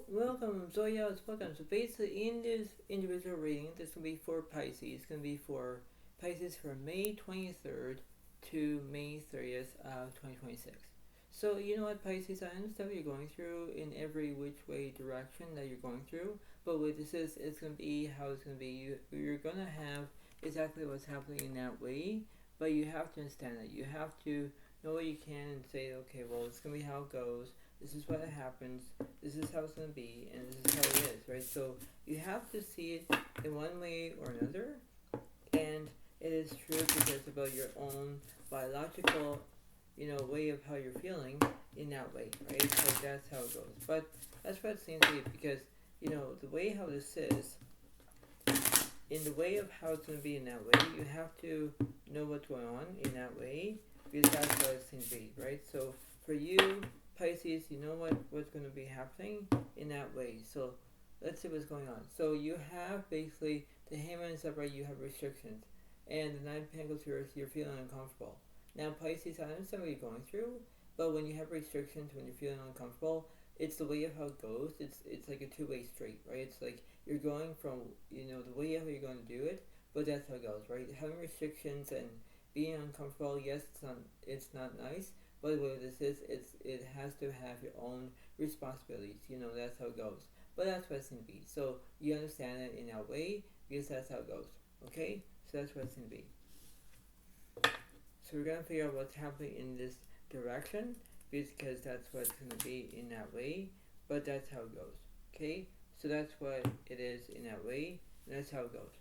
Welcome. So yeah, it's welcome. So basically, in this individual reading, this is gonna be for Pisces. It's gonna be for Pisces from May 23rd to May 30th of 2026. So you know what, Pisces, I understand what you're going through in every which way direction that you're going through. But what this is, it's gonna be how it's gonna be. You're gonna have exactly what's happening in that way, but you have to understand that. You have to know what you can and say, okay, well, it's gonna be how it goes. This is what happens, this is how it's going to be, and this is how it is, right? So you have to see it in one way or another, and it is true because it's about your own biological, way of how you're feeling in that way, right? So that's how it goes. But that's what it seems to be because, the way how this is, in the way of how it's going to be in that way, you have to know what's going on in that way because that's what it seems to be, right? So for you, Pisces, you know what's going to be happening in that way. So let's see what's going on. So you have basically the Hangman is upright, you have restrictions. And the Nine of Pentacles here, you're feeling uncomfortable. Now Pisces, I understand what you're going through, but when you have restrictions, when you're feeling uncomfortable, it's the way of how it goes. It's like a two-way street, right? It's like you're going from, the way how you're going to do it, but that's how it goes, right? Having restrictions and being uncomfortable, yes, it's not nice. But what this is, it has to have your own responsibilities. That's how it goes. But that's what it's going to be. So you understand it in that way because that's how it goes. Okay? So that's what it's going to be. So we're going to figure out what's happening in this direction because that's what it's going to be in that way. But that's how it goes. Okay? So that's what it is in that way. And that's how it goes.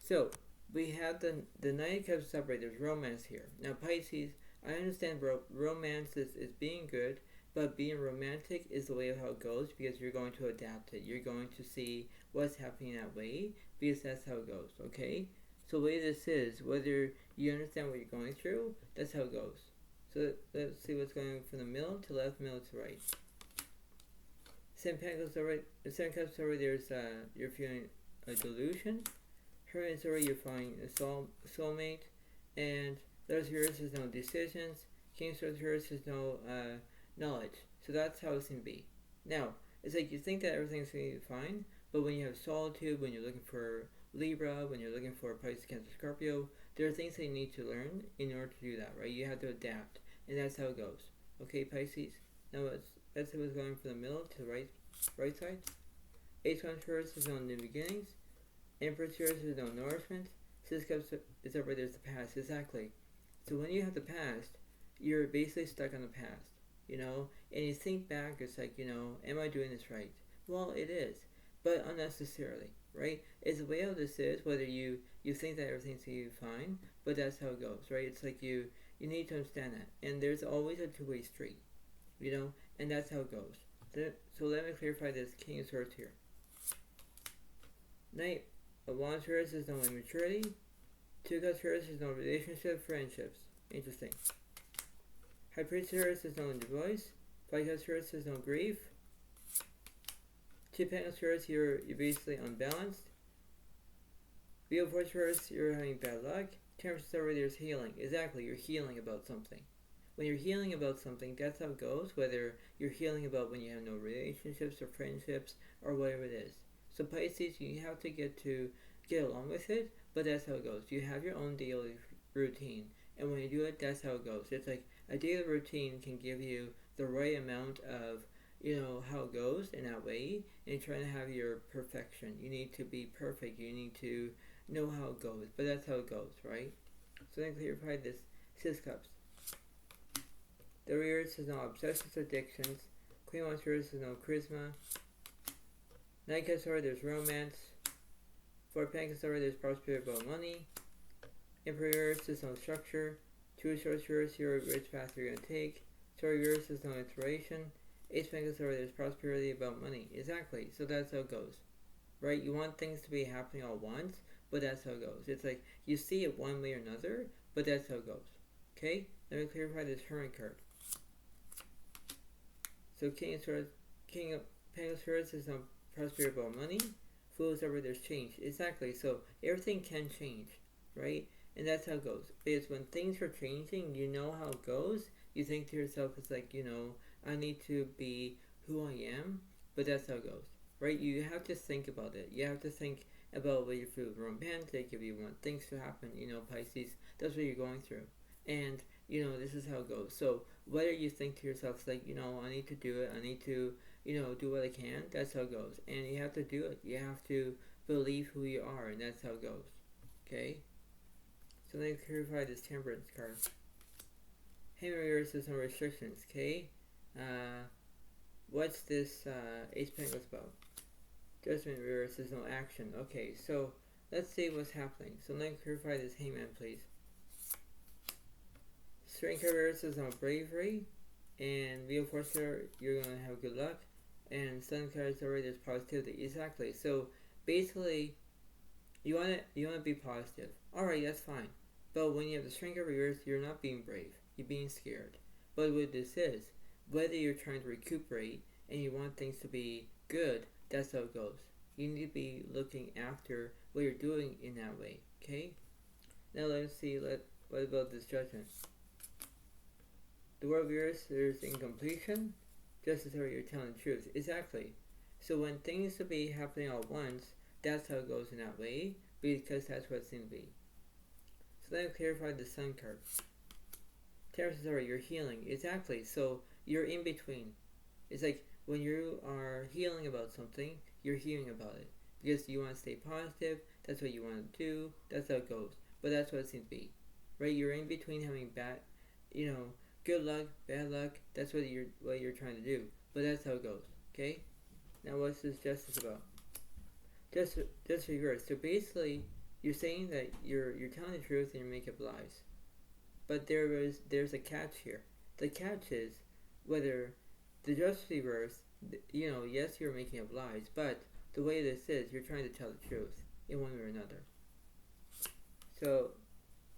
So we have the Nine of Cups upright. There's romance here. Now Pisces, I understand romance is being good, but being romantic is the way of how it goes because you're going to adapt it. You're going to see what's happening that way because that's how it goes, okay? So the way this is, whether you understand what you're going through, that's how it goes. So let's see what's going from the middle to left, middle to right. Seven Pentacles upright, the Seven Cups upright, there's you're feeling a delusion. Hermit's already you're finding a soulmate, and there's yours is no decisions. King Swords yours is no knowledge. So that's how it's gonna be. Now it's like you think that everything's gonna be fine, but when you have solitude, when you're looking for Libra, when you're looking for Pisces, Cancer, Scorpio, there are things that you need to learn in order to do that, right? You have to adapt, and that's how it goes. Okay, Pisces. Now let's see what's going from the middle to the right side. Ace of Cups is no new beginnings. Empress yours is no nourishment. Six Cups is over there's the past. Exactly. So when you have the past, you're basically stuck on the past, and you think back, it's like, am I doing this right? Well, it is, but unnecessarily, right? It's the way how this is, whether you think that everything's going to be fine, but that's how it goes, right? It's like you need to understand that. And there's always a two-way street, and that's how it goes. So let me clarify this King of Swords here. Knight of Wands yours is no immaturity. Two Cups yours is no relationship, friendships. Interesting. High Priestess yours is no divorce. Five Cups yours is no grief. Two Pentacles yours, you're basically unbalanced. Wheel of Fortune yours, you're having bad luck. Temperance over there's healing. Exactly, you're healing about something. When you're healing about something, that's how it goes. Whether you're healing about when you have no relationships or friendships or whatever it is. So Pisces, you have to get along with it, but that's how it goes. You have your own daily routine, and when you do it, that's how it goes. It's like a daily routine can give you the right amount of, how it goes in that way, and you're trying to have your perfection. You need to be perfect. You need to know how it goes, but that's how it goes, right? So then clarify this. Six Cups. The Rears is no obsessions, addictions. Queen Wands is no charisma. Nine Cups there's romance. Four Pentacles there's prosperity about money. Emperor is no structure. Two of Swords you're which path you're gonna take. Sword yours is no inspiration. Ace of Pentacles there's prosperity about money. Exactly. So that's how it goes, right? You want things to be happening all at once, but that's how it goes. It's like you see it one way or another, but that's how it goes. Okay. Let me clarify this Hermit card. So King of Pentacles is no prosperity about money. Fools over there's change. Exactly. So everything can change, right? And that's how it goes. Because when things are changing, you know how it goes. You think to yourself, it's like, I need to be who I am, but that's how it goes, right? You have to think about it. You have to think about whether you feel romantic, if you want things to happen, Pisces, that's what you're going through. And, this is how it goes. So, whether you think to yourself, like, I need to do it, I need to, do what I can, that's how it goes. And you have to do it. You have to believe who you are, and that's how it goes. Okay? So, let me clarify this Temperance card. Henry says no restrictions, okay? What's this Ace of Pentacles about? Judgment reverse says no action. Okay, so let's see what's happening. So let me clarify this Hangman, please. Strength reverse says no bravery. And Wheel Forcer, you're going to have good luck. And Sun cards already, there's positivity. Exactly. So basically, you want to be positive. Alright, that's fine. But when you have the Strength reverse, you're not being brave. You're being scared. But what this is, whether you're trying to recuperate and you want things to be good, that's how it goes. You need to be looking after what you're doing in that way, okay? Now let's see, what about this Judgment? The World Virus, there's incompletion. Justice, or you're telling the truth. Exactly. So when things to be happening all at once, that's how it goes in that way, because that's what it's going to be. So let me clarify the Sun card. Taurus, or you're healing. Exactly. So you're in between. It's like when you are healing about something, you're healing about it. Because you want to stay positive, that's what you want to do, that's how it goes. But that's what it seems to be. Right? You're in between having bad, good luck, bad luck, that's what you're trying to do. But that's how it goes. Okay? Now what's this Justice about? Just reverse. So basically, you're saying that you're telling the truth and you make up lies. But there's a catch here. The catch is whether the Justice reverse, yes, you're making up lies, but the way this is, you're trying to tell the truth in one way or another. So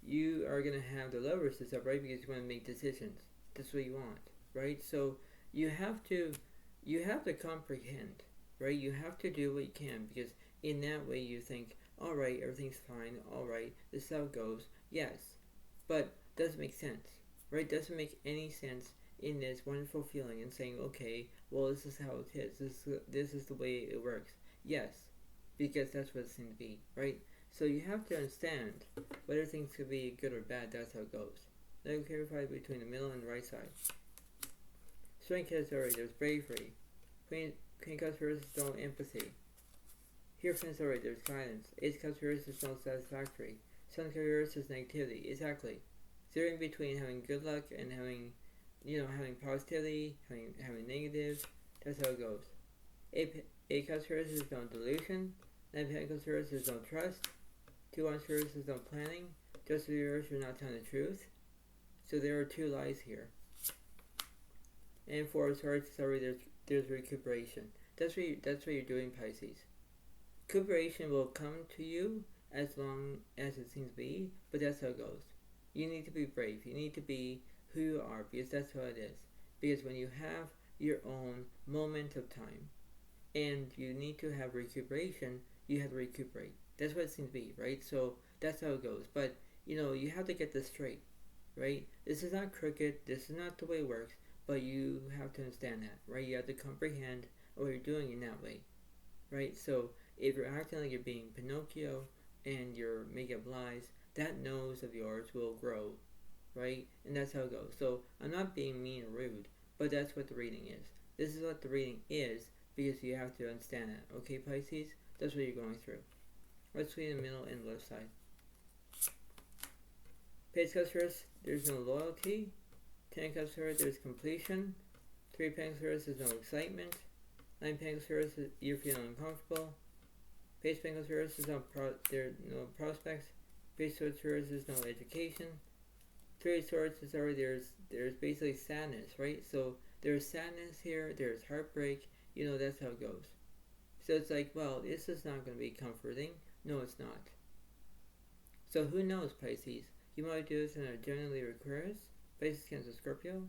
you are going to have the Lovers is up, right? Because you want to make decisions. That's what you want, right? So you have to comprehend, right? You have to do what you can, because in that way you think, all right, everything's fine, all right, this is how it goes. Yes, but doesn't make sense, right? Doesn't make any sense in this wonderful feeling and saying, okay, well, this is how it is. This is the way it works. Yes, because that's what it seems to be, right? So you have to understand whether things could be good or bad. That's how it goes. Let me clarify between the middle and the right side. Strength has already, there's bravery. Queen Cups versus no empathy. Hierophant already, there's guidance. Ace Cups versus no satisfactory. Sun versus negativity. Exactly. So you're in between having good luck and having positivity, having negative. That's how it goes. Eight Cups versus no delusion. 9 Pentacles versus no trust. 2 Wands versus no planning. Just reverse, you're not telling the truth. So there are 2 lies here. And 4 of Swords, sorry, there's recuperation. That's what you're doing, Pisces. Recuperation will come to you as long as it seems to be, but that's how it goes. You need to be brave. You need to be who you are, because that's how it is. Because when you have your own moment of time, and you need to have recuperation, you have to recuperate. That's what it seems to be, right? So that's how it goes. But you have to get this straight, right? This is not crooked. This is not the way it works. But you have to understand that, right? You have to comprehend what you're doing in that way, right? So if you're acting like you're being Pinocchio and you're making up lies, that nose of yours will grow, right? And that's how it goes. So I'm not being mean or rude, but that's what the reading is. This is what the reading is, because you have to understand that. Okay, Pisces? That's what you're going through. Let's see in the middle and left side. Page Cups first, there's no loyalty. 10 Cups first, there's completion. 3 Pentacles first, there's no excitement. 9 Pentacles first, you're feeling uncomfortable. Page Pentacles first, there are no prospects. Page Swords first, there's no education. 3 Swords is already, there's basically sadness, right? So there's sadness here, there's heartbreak. That's how it goes. So it's like, well, this is not going to be comforting. No, it's not. So who knows, Pisces? You might do this in a generally Aquarius, Pisces, Cancer, Scorpio,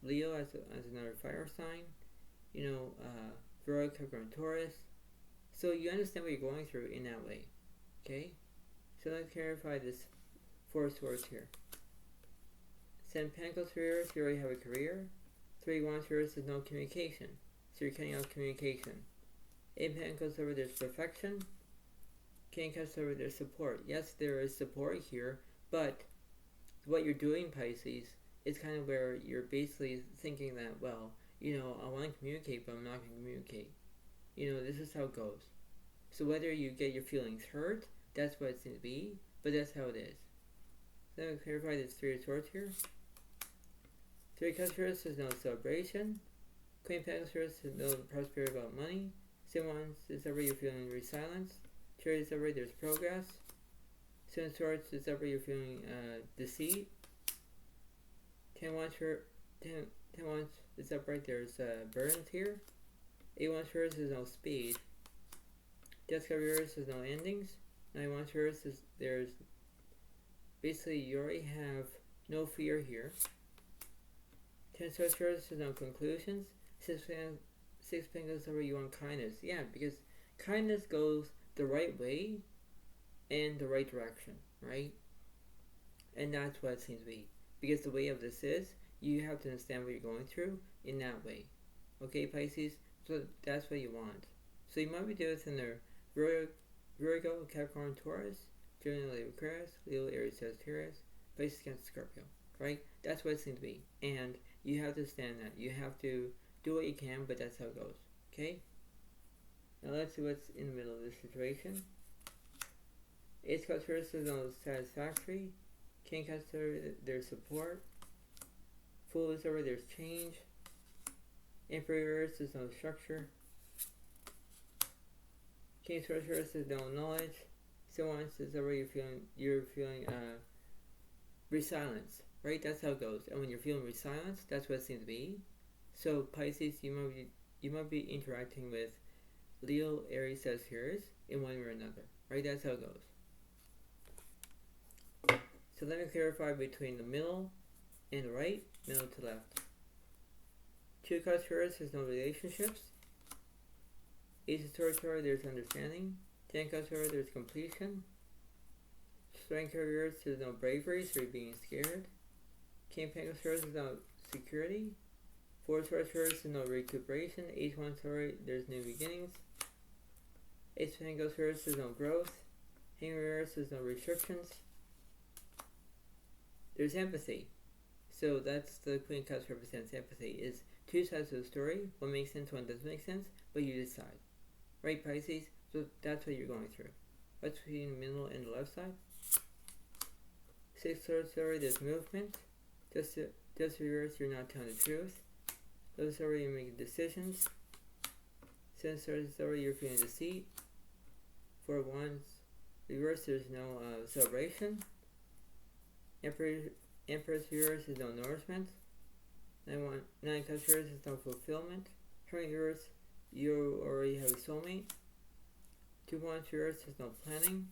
Leo as another fire sign, Virgo, Capricorn, Taurus. So you understand what you're going through in that way, okay? So let's clarify this 4 Swords here. 10 Pentacles here, if you already have a career. 3 wands here is no communication. So you're cutting out communication. 8 Pentacles over there's perfection. King Cups over there's support. Yes, there is support here, but what you're doing, Pisces, is kind of where you're basically thinking that, well, I want to communicate, but I'm not going to communicate. This is how it goes. So whether you get your feelings hurt, that's what it's going to be, but that's how it is. So let me clarify this 3 of Swords here. 3 Cups here says no celebration. Queen Pentacles here says no prosperity about money. 7 Wands is over you're feeling resilience. Chariot is over there's progress. 7 Swords is over you're feeling deceit. 10 Wands here, 10 Wands is upright there's burdens here. 8 Wands here is no speed. Death card reverse is no endings. 9 Wands here is there's basically you already have no fear here. 10 Swords here is no conclusions. 6 Pentacles over you want kindness. Yeah, because kindness goes the right way and the right direction, right? And that's what it seems to be. Because the way of this is, you have to understand what you're going through in that way. Okay, Pisces? So that's what you want. So you might be doing this in the Virgo, Capricorn, Taurus, Gemini, Libra, Aquarius, Leo, Aries, Sagittarius, Pisces against Scorpio, right? That's what it seems to be. And you have to stand that. You have to do what you can, but that's how it goes. Okay? Now let's see what's in the middle of this situation. Ace Cups first is no satisfactory. King Cups there's support. Fool is over there's change. Emperor is no structure. King Swords is no knowledge. So once is over you're feeling resilience, right? That's how it goes. And when you're feeling resilience, that's what it seems to be. So Pisces, you might be interacting with Leo, Aries, Sagittarius in one way or another, right? That's how it goes. So let me clarify between the middle and the right, middle to left. 2 Cups here is no relationships. Ace of Swords here, there's understanding. 10 Cups here, there's completion. Strength here, there's no bravery, so you're being scared. King Pentacles here is no security. 4 Swords here is no recuperation. 8 Wands here, there's new beginnings. 8 Pentacles here is no growth. Hangman here is no restrictions. There's empathy. So that's the Queen of Cups represents empathy. Is two sides of the story. One makes sense, one doesn't make sense, but you decide. Right, Pisces? So that's what you're going through. What's between the middle and the left side? 6 Swords story, there's movement. Just reverse, you're not telling the truth. Those story, you're making decisions. 7 Swords story, you're feeling deceit. 4 Wands reverse, there's no celebration. Empress viewers is no nourishment. 9 Cups viewers is no fulfillment. Hermit viewers, you already have a soulmate. 2 Wands viewers is no planning.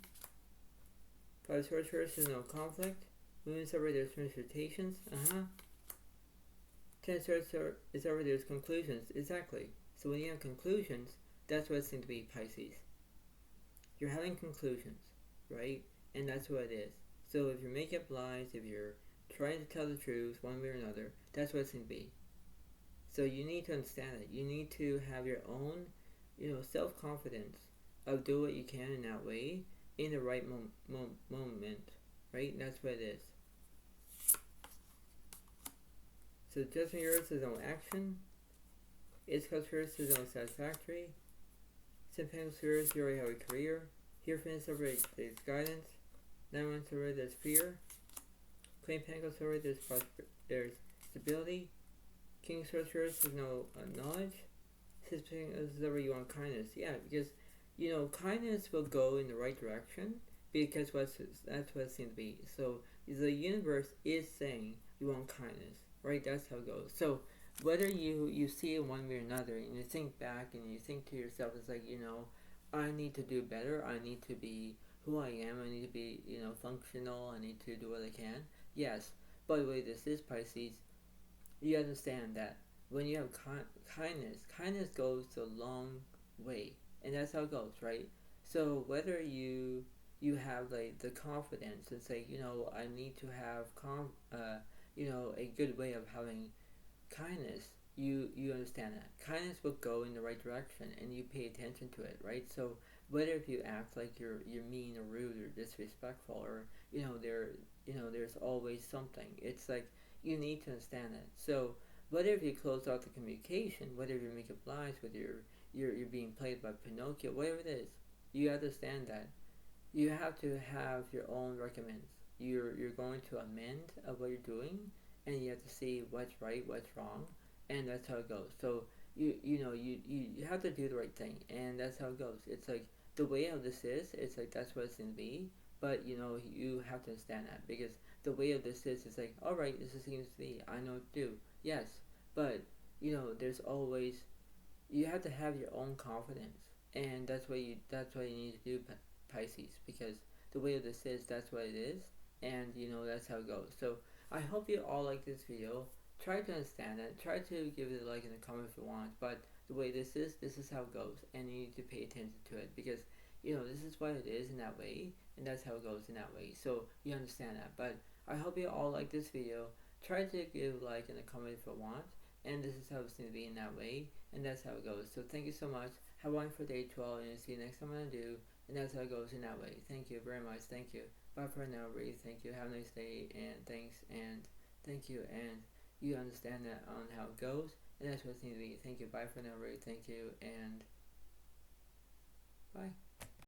5 Swords viewers is no conflict. Moon is over there's transmutations. 10 Swords is over there's conclusions. Exactly. So when you have conclusions, that's what it seems to be, Pisces. You're having conclusions, right? And that's what it is. So if you're making up lies, if you're trying to tell the truth one way or another, that's what it's going to be. So you need to understand it. You need to have your own, self-confidence of do what you can in that way in the right moment, right? And that's what it is. So Judgment yours is no action. Ace Cups first is no satisfactory. 7 Pentacles yours, you already have a career. Here finish over there's guidance. 9 Wands over there's fear. Queen Pentacles over there's stability. King Swords yours is no knowledge. 6 Pentacles over you want kindness. Yeah, because kindness will go in the right direction because that's what it seems to be. So the universe is saying you want kindness, right? That's how it goes. So whether you see it one way or another, and you think back and you think to yourself, it's like I need to do better. I need to be who I am. I need to be functional. I need to do what I can. Yes, but the way this is, Pisces, you understand that when you have kindness goes a long way, and that's how it goes, right? So whether you have like the confidence and say, I need to have a good way of having kindness, you understand that kindness will go in the right direction and you pay attention to it, right? So whether if you act like you're mean or rude or disrespectful, or there's always something. It's like you need to understand it. So whether if you close out the communication, whether if you make up lies, whether you're being played by Pinocchio, whatever it is, you understand that you have to have your own recommends. You're going to amend of what you're doing, and you have to see what's right, what's wrong, and that's how it goes. So you have to do the right thing, and that's how it goes. It's like the way of this is. It's like that's what it's gonna be. But you have to understand that, because the way of this is, it's like, all right, this is seems to be. I know what to do. Yes, but there's always, you have to have your own confidence, and that's what you need to do, Pisces, because the way this is, that's what it is, and that's how it goes. So I hope you all like this video. Try to understand it. Try to give it a like in the comment if you want. But the way this is how it goes, and you need to pay attention to it, because this is what it is in that way, and that's how it goes in that way. So you understand that. But I hope you all like this video. Try to give a like in the comment if you want, and this is how it's going to be in that way, and that's how it goes. So thank you so much. Have one for day 12, and see you next time I do. And that's how it goes in that way. Thank you very much. Thank you. Bye for now, Ray. Thank you. Have a nice day, and thanks, and thank you. And you understand that on how it goes, and that's what it's need to be. Thank you. Bye for now, Ray. Thank you, and bye.